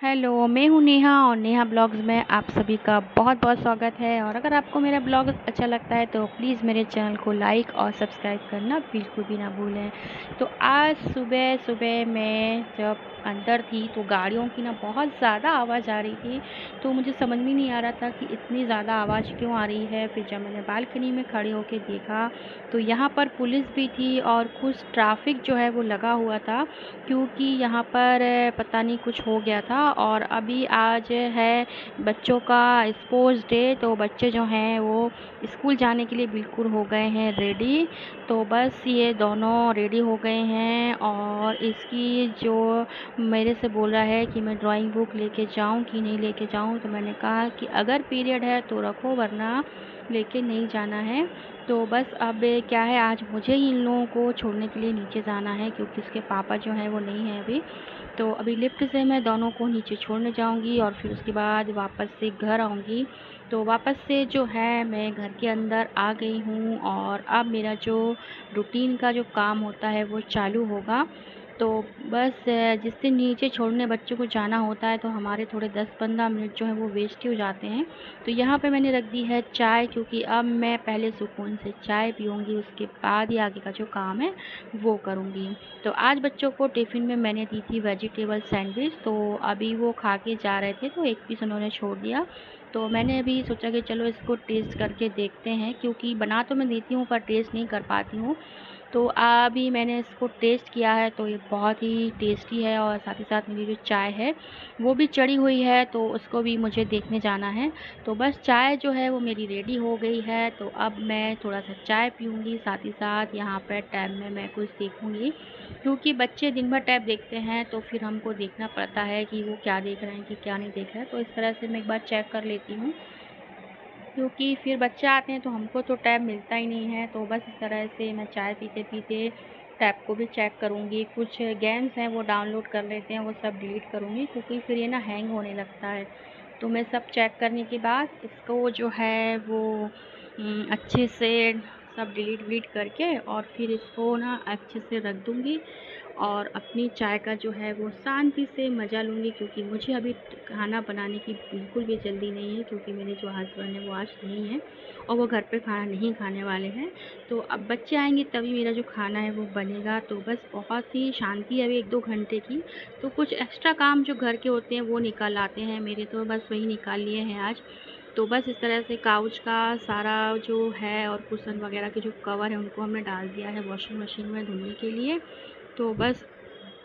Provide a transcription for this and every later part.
Hello, मैं हूँ नेहा और नेहा ब्लॉग्स में आप सभी का बहुत बहुत स्वागत है। और अगर आपको मेरा ब्लॉग अच्छा लगता है तो प्लीज़ मेरे चैनल को लाइक और सब्सक्राइब करना बिल्कुल भी ना भूलें। तो आज सुबह सुबह मैं जब अंदर थी तो गाड़ियों की ना बहुत ज़्यादा आवाज़ आ रही थी। तो मुझे समझ में नहीं आ रहा था कि इतनी ज़्यादा आवाज़ क्यों आ रही है। फिर जब मैंने बालकनी में खड़े होकर देखा तो यहाँ पर पुलिस भी थी और कुछ ट्रैफिक जो है वो लगा हुआ था, क्योंकि यहाँ पर पता नहीं कुछ हो गया था। और अभी आज है बच्चों का स्पोर्ट्स डे, तो बच्चे जो हैं वो स्कूल जाने के लिए बिल्कुल हो गए हैं रेडी। तो बस ये दोनों रेडी हो गए हैं और इसकी जो मेरे से बोल रहा है कि मैं ड्राइंग बुक लेके जाऊं कि नहीं लेके जाऊं। तो मैंने कहा कि अगर पीरियड है तो रखो, वरना लेके नहीं जाना है। तो बस अब क्या है, आज मुझे ही इन लोगों को छोड़ने के लिए नीचे जाना है, क्योंकि इसके पापा जो हैं वो नहीं हैं अभी। तो अभी लिफ्ट से मैं दोनों को नीचे छोड़ने जाऊंगी और फिर उसके बाद वापस से घर आऊंगी। तो वापस से जो है मैं घर के अंदर आ गई हूँ और अब मेरा जो रूटीन का जो काम होता है वो चालू होगा। तो बस जिस दिन नीचे छोड़ने बच्चों को जाना होता है तो हमारे थोड़े 10-15 मिनट जो है वो वेस्ट ही हो जाते हैं। तो यहाँ पे मैंने रख दी है चाय, क्योंकि अब मैं पहले सुकून से चाय पीऊँगी, उसके बाद ही आगे का जो काम है वो करूँगी। तो आज बच्चों को टिफ़िन में मैंने दी थी वेजिटेबल सैंडविच, तो अभी वो खा के जा रहे थे तो एक पीस उन्होंने छोड़ दिया। तो मैंने अभी सोचा कि चलो इसको टेस्ट करके देखते हैं, क्योंकि बना तो मैं देती हूँ पर टेस्ट नहीं कर पाती हूँ। तो अभी मैंने इसको टेस्ट किया है तो ये बहुत ही टेस्टी है। और साथ ही साथ मेरी जो चाय है वो भी चढ़ी हुई है, तो उसको भी मुझे देखने जाना है। तो बस चाय जो है वो मेरी रेडी हो गई है, तो अब मैं थोड़ा सा चाय पीऊँगी, साथ ही साथ यहाँ पर टैब में मैं कुछ देखूँगी, क्योंकि बच्चे दिन भर टैब देखते हैं तो फिर हमको देखना पड़ता है कि वो क्या देख रहे हैं कि क्या नहीं देख रहे हैं। तो इस तरह से मैं एक बार चेक कर लेती हूँ, क्योंकि फिर बच्चे आते हैं तो हमको तो टैब मिलता ही नहीं है। तो बस इस तरह से मैं चाय पीते पीते टैब को भी चेक करूँगी। कुछ गेम्स हैं वो डाउनलोड कर लेते हैं, वो सब डिलीट करूँगी, क्योंकि फिर ये ना हैंग होने लगता है। तो मैं सब चेक करने के बाद इसको जो है वो अच्छे से सब डिलीट विलीट करके और फिर इसको ना अच्छे से रख दूँगी और अपनी चाय का जो है वो शांति से मज़ा लूँगी, क्योंकि मुझे अभी खाना बनाने की बिल्कुल भी जल्दी नहीं है, क्योंकि मेरे जो हस्बैंड हैं वो आज नहीं हैं और वो घर पे खाना नहीं खाने वाले हैं। तो अब बच्चे आएंगे तभी मेरा जो खाना है वो बनेगा। तो बस बहुत ही शांति है अभी 1-2 घंटे की। तो कुछ एक्स्ट्रा काम जो घर के होते हैं वो निकाल आते हैं मेरे, तो बस वही निकाल लिए हैं आज। तो बस इस तरह से काउच का सारा जो है और कुशन वगैरह के जो कवर है उनको हमने डाल दिया है वॉशिंग मशीन में धुलने के लिए। तो बस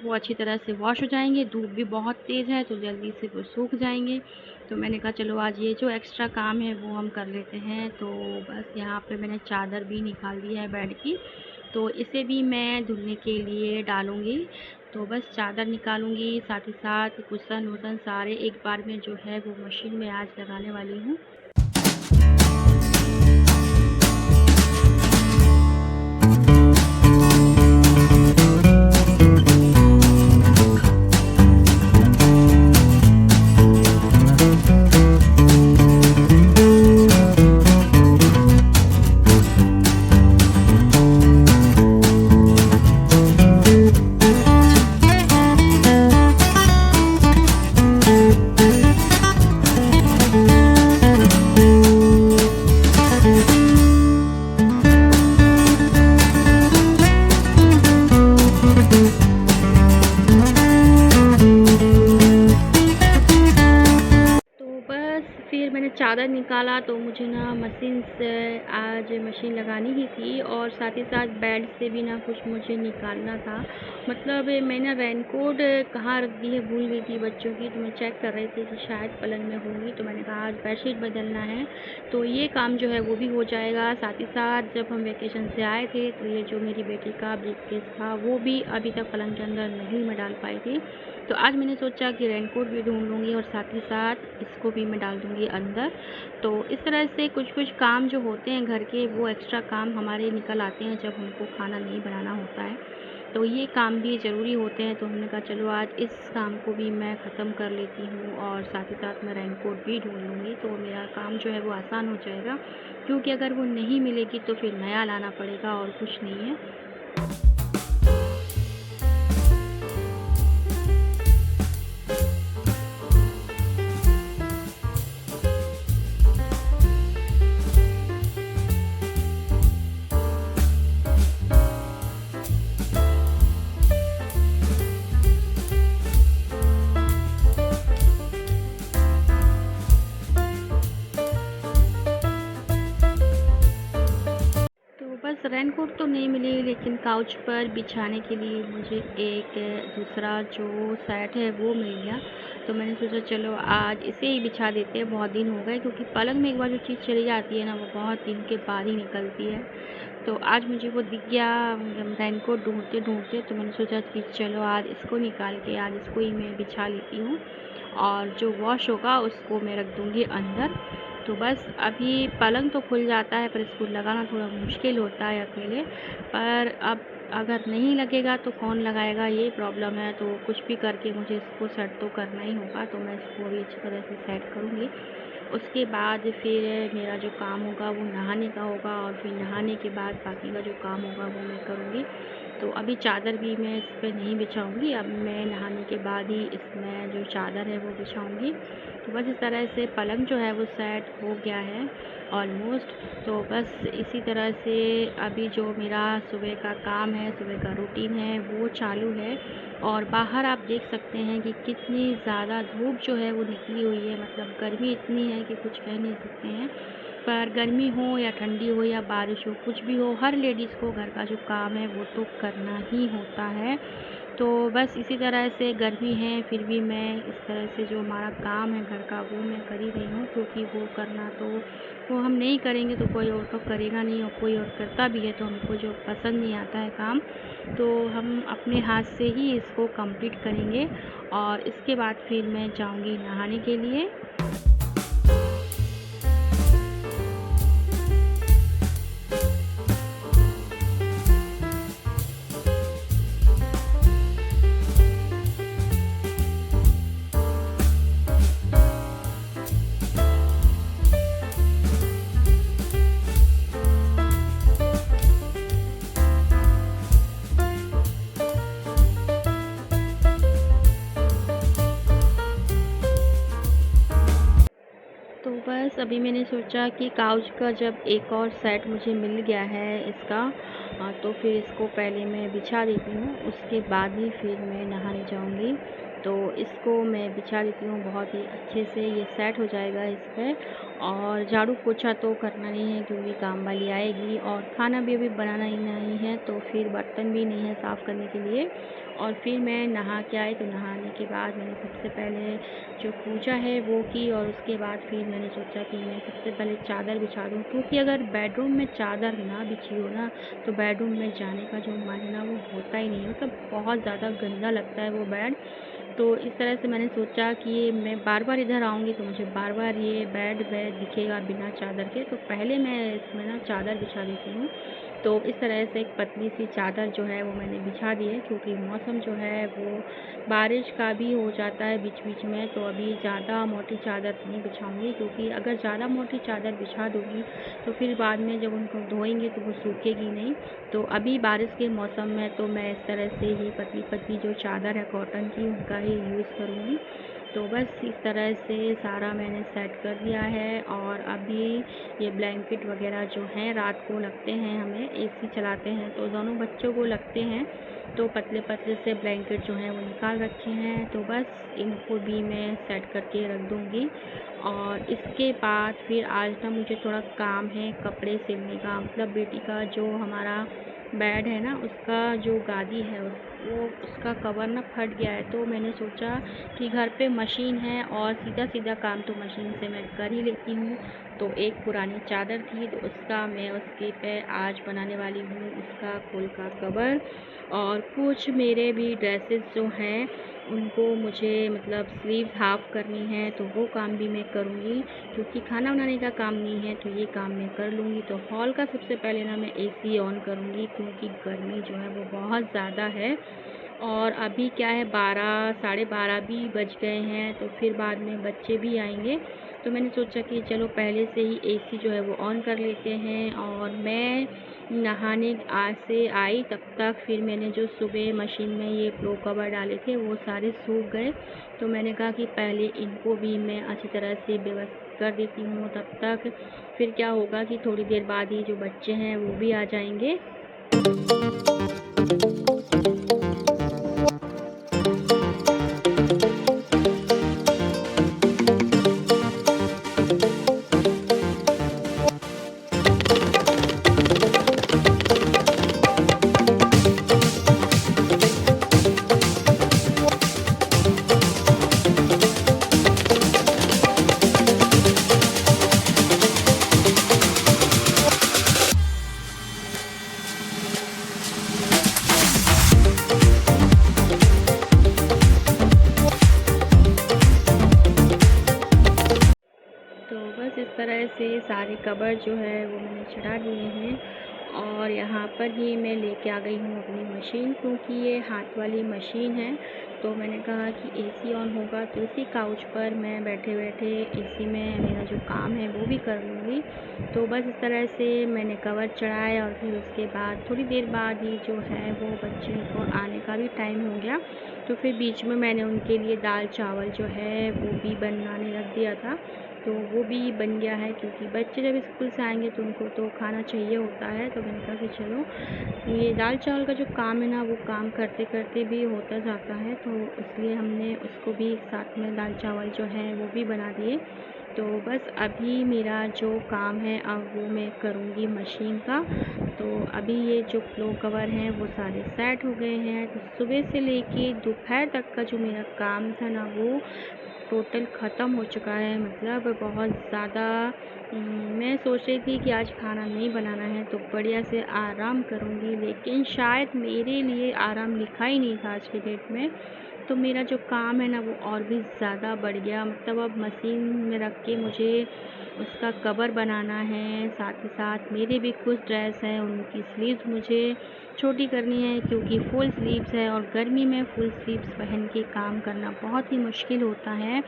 वो अच्छी तरह से वॉश हो जाएंगे। धूप भी बहुत तेज़ है तो जल्दी से वो सूख जाएंगे। तो मैंने कहा चलो आज ये जो एक्स्ट्रा काम है वो हम कर लेते हैं। तो बस यहाँ पे मैंने चादर भी निकाल दी है बेड की, तो इसे भी मैं धुलने के लिए डालूँगी। तो बस चादर निकालूँगी, साथ ही साथ कुशन वुसन सारे एक बार में जो है वो मशीन में आज लगाने वाली हूँ। फिर मैंने चादर निकाला तो मुझे ना मशीन से आज मशीन लगानी ही थी और साथ ही साथ बेड से भी ना कुछ मुझे निकालना था। मतलब मैंने रेनकोट कहाँ रख दी है भूल गई थी बच्चों की, तो मैं चेक कर रही थी कि शायद पलंग में होंगी। तो मैंने कहा आज बेडशीट बदलना है तो ये काम जो है वो भी हो जाएगा। साथ ही साथ जब हम वेकेशन से आए थे तो ये जो मेरी बेटी का ब्रीफकेस था वो भी अभी तक पलंग के अंदर नहीं मैं डाल पाई थी। तो आज मैंने सोचा कि रेनकोट भी ढूंढ लूँगी और साथ ही साथ इसको भी मैं डाल दूँगी अंदर। तो इस तरह से कुछ कुछ काम जो होते हैं घर के वो एक्स्ट्रा काम हमारे निकल आते हैं जब हमको खाना नहीं बनाना होता है। तो ये काम भी ज़रूरी होते हैं, तो हमने कहा चलो आज इस काम को भी मैं ख़त्म कर लेती हूँ और साथ ही साथ मैं रेनकोट भी ढूंढ लूँगी। तो मेरा काम जो है वो आसान हो जाएगा, क्योंकि अगर वो नहीं मिलेगी तो फिर नया लाना पड़ेगा और कुछ नहीं है। रेनकोट तो नहीं मिली, लेकिन काउच पर बिछाने के लिए मुझे एक दूसरा जो सेट है वो मिल गया। तो मैंने सोचा चलो आज इसे ही बिछा देते हैं, बहुत दिन हो गए, क्योंकि पलंग में एक बार जो चीज़ चली जाती है ना वो बहुत दिन के बाद ही निकलती है। तो आज मुझे वो दिख गया रेनकोट ढूंढते ढूंढते, तो मैंने सोचा कि चलो आज इसको निकाल के आज इसको ही मैं बिछा लेती हूँ, और जो वॉश होगा उसको मैं रख दूँगी अंदर। तो बस अभी पलंग तो खुल जाता है, पर इसको लगाना थोड़ा मुश्किल होता है अकेले। पर अब अगर नहीं लगेगा तो कौन लगाएगा, ये प्रॉब्लम है। तो कुछ भी करके मुझे इसको सेट तो करना ही होगा, तो मैं इसको अभी अच्छी तरह से सेट करूँगी। उसके बाद फिर मेरा जो काम होगा वो नहाने का होगा, और फिर नहाने के बाद बाकी का जो काम होगा वो मैं करूँगी। तो अभी चादर भी मैं इस पे नहीं बिछाऊँगी, अब मैं नहाने के बाद ही इसमें जो चादर है वो बिछाऊँगी। तो बस इस तरह से पलंग जो है वो सेट हो गया है ऑलमोस्ट। तो बस इसी तरह से अभी जो मेरा सुबह का काम है, सुबह का रूटीन है वो चालू है। और बाहर आप देख सकते हैं कि कितनी ज़्यादा धूप जो है वो निकली हुई है, मतलब गर्मी इतनी है कि कुछ कह नहीं सकते हैं। पर गर्मी हो या ठंडी हो या बारिश हो, कुछ भी हो, हर लेडीज़ को घर का जो काम है वो तो करना ही होता है। तो बस इसी तरह से गर्मी है, फिर भी मैं इस तरह से जो हमारा काम है घर का वो मैं कर ही रही हूँ, क्योंकि वो करना तो वो हम नहीं करेंगे तो कोई और तो करेगा नहीं, और कोई और करता भी है तो हमको जो पसंद नहीं आता है काम, तो हम अपने हाथ से ही इसको कंप्लीट करेंगे। और इसके बाद फिर मैं जाऊँगी नहाने के लिए। तो बस अभी मैंने सोचा कि काउच का जब एक और सेट मुझे मिल गया है इसका, तो फिर इसको पहले मैं बिछा देती हूँ, उसके बाद ही फिर मैं नहाने जाऊँगी। तो इसको मैं बिछा देती हूँ बहुत ही अच्छे से, ये सेट हो जाएगा इस पर। और झाड़ू पोछा तो करना नहीं है क्योंकि काम वाली आएगी, और खाना भी अभी बनाना ही नहीं है, तो फिर बर्तन भी नहीं है साफ़ करने के लिए। और फिर मैं नहा के आई, तो नहाने के बाद मैंने सबसे पहले जो पूजा है वो की, और उसके बाद फिर मैंने सोचा कि मैं सबसे पहले चादर बिछा दूँ, क्योंकि अगर बेडरूम में चादर ना बिछी हो ना तो बेडरूम में जाने का जो मन है ना वो होता ही नहीं है, मतलब बहुत ज़्यादा गंदा लगता है वो बेड। तो इस तरह से मैंने सोचा कि मैं बार बार इधर आऊँगी तो मुझे बार बार ये बेड दिखेगा बिना चादर के, तो पहले मैं इसमें ना चादर बिछा देती हूँ। तो इस तरह से एक पतली सी चादर जो है वो मैंने बिछा दी है, क्योंकि मौसम जो है वो बारिश का भी हो जाता है बीच बीच में। तो अभी ज़्यादा मोटी चादर नहीं बिछाऊँगी, क्योंकि अगर ज़्यादा मोटी चादर बिछा दूँगी तो फिर बाद में जब उनको धोएंगे तो वो सूखेगी नहीं। तो अभी बारिश के मौसम में तो मैं इस तरह से ही पतली पतली जो चादर है कॉटन की उनका ही यूज़ करूँगी। तो बस इस तरह से सारा मैंने सेट कर दिया है। और अभी ये ब्लैंकेट वगैरह जो हैं रात को लगते हैं, हमें एसी चलाते हैं तो दोनों बच्चों को लगते हैं, तो पतले पतले से ब्लैंकेट जो हैं वो निकाल रखे हैं। तो बस इनको भी मैं सेट करके रख दूँगी। और इसके बाद फिर आज ना मुझे थोड़ा काम है कपड़े सिलने का, मतलब बेटी का जो हमारा बेड है ना उसका जो गादी है वो उसका कवर ना फट गया है। तो मैंने सोचा कि घर पे मशीन है और सीधा सीधा काम तो मशीन से मैं कर ही लेती हूँ। तो एक पुरानी चादर थी तो उसका मैं उसके पे आज बनाने वाली हूँ उसका खोल का कवर। और कुछ मेरे भी ड्रेसेस जो हैं उनको मुझे मतलब स्लीव्स हाफ़ करनी है, तो वो काम भी मैं करूँगी, क्योंकि खाना बनाने का काम नहीं है तो ये काम मैं कर लूँगी। तो हॉल का सबसे पहले ना मैं एसी ऑन करूँगी, क्योंकि गर्मी जो है वो बहुत ज़्यादा है। और अभी क्या है 12 साढ़े 12 भी बज गए हैं, तो फिर बाद में बच्चे भी आएंगे। तो मैंने सोचा कि चलो पहले से ही एसी जो है वो ऑन कर लेते हैं। और मैं नहाने आज से आई तब तक फिर मैंने जो सुबह मशीन में ये फ्लो कवर डाले थे वो सारे सूख गए। तो मैंने कहा कि पहले इनको भी मैं अच्छी तरह से व्यवस्थित कर देती हूँ, तब तक फिर क्या होगा कि थोड़ी देर बाद ही जो बच्चे हैं वो भी आ जाएंगे। तरह से सारे कवर जो है वो मैंने चढ़ा दिए हैं और यहाँ पर ही मैं लेके आ गई हूँ अपनी मशीन, क्योंकि ये हाथ वाली मशीन है। तो मैंने कहा कि एसी ऑन होगा तो इसी काउच पर मैं बैठे बैठे एसी में मेरा जो काम है वो भी कर लूँगी। तो बस इस तरह से मैंने कवर चढ़ाए और फिर उसके बाद थोड़ी देर बाद ही जो है वो बच्चे को आने का भी टाइम हो गया। तो फिर बीच में मैंने उनके लिए दाल चावल जो है वो भी बनाने रख दिया था, तो वो भी बन गया है, क्योंकि बच्चे जब स्कूल से आएंगे तो उनको तो खाना चाहिए होता है। तो मैंने कहा कि चलो ये दाल चावल का जो काम है ना वो काम करते करते भी होता जाता है, तो इसलिए हमने उसको भी साथ में दाल चावल जो है वो भी बना दिए। तो बस अभी मेरा जो काम है अब वो मैं करूँगी मशीन का। तो अभी ये जो फ्लो कवर हैं वो सारे सेट हो गए हैं। तो सुबह से लेके दोपहर तक का जो मेरा काम था ना वो टोटल ख़त्म हो चुका है। मतलब बहुत ज़्यादा मैं सोच रही थी कि आज खाना नहीं बनाना है तो बढ़िया से आराम करूँगी, लेकिन शायद मेरे लिए आराम लिखा ही नहीं था आज के डेट में। तो मेरा जो काम है ना वो और भी ज़्यादा बढ़ गया। मतलब अब मशीन में रख के मुझे उसका कवर बनाना है, साथ ही साथ मेरे भी कुछ ड्रेस हैं उनकी स्लीव्स मुझे छोटी करनी है, क्योंकि फुल स्लीव्स है और गर्मी में फुल स्लीव्स पहन के काम करना बहुत ही मुश्किल होता है।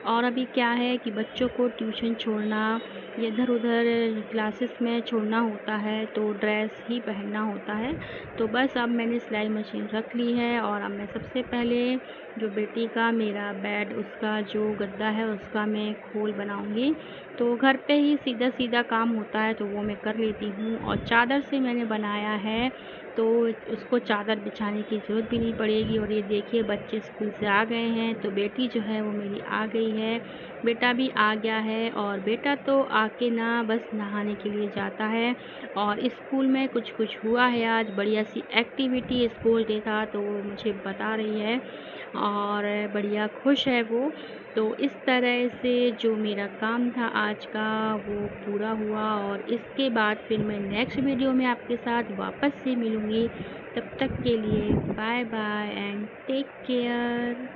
और अभी क्या है कि बच्चों को ट्यूशन छोड़ना या इधर उधर क्लासेस में छोड़ना होता है तो ड्रेस ही पहनना होता है। तो बस अब मैंने सिलाई मशीन रख ली है और अब मैं सबसे पहले जो बेटी का मेरा बेड उसका जो गद्दा है उसका मैं खोल बनाऊंगी। तो घर पे ही सीधा सीधा काम होता है तो वो मैं कर लेती हूँ। और चादर से मैंने बनाया है तो उसको चादर बिछाने की ज़रूरत भी नहीं पड़ेगी। और ये देखिए बच्चे स्कूल से आ गए हैं, तो बेटी जो है वो मेरी आ गई है, बेटा भी आ गया है। और बेटा तो आके ना बस नहाने के लिए जाता है। और स्कूल में कुछ कुछ हुआ है, आज बढ़िया सी एक्टिविटी स्कूल डे था तो वो मुझे बता रही है और बढ़िया खुश है वो। तो इस तरह से जो मेरा काम था आज का वो पूरा हुआ और इसके बाद फिर मैं नेक्स्ट वीडियो में आपके साथ वापस से मिलूँगी। तब तक के लिए bye bye and take care.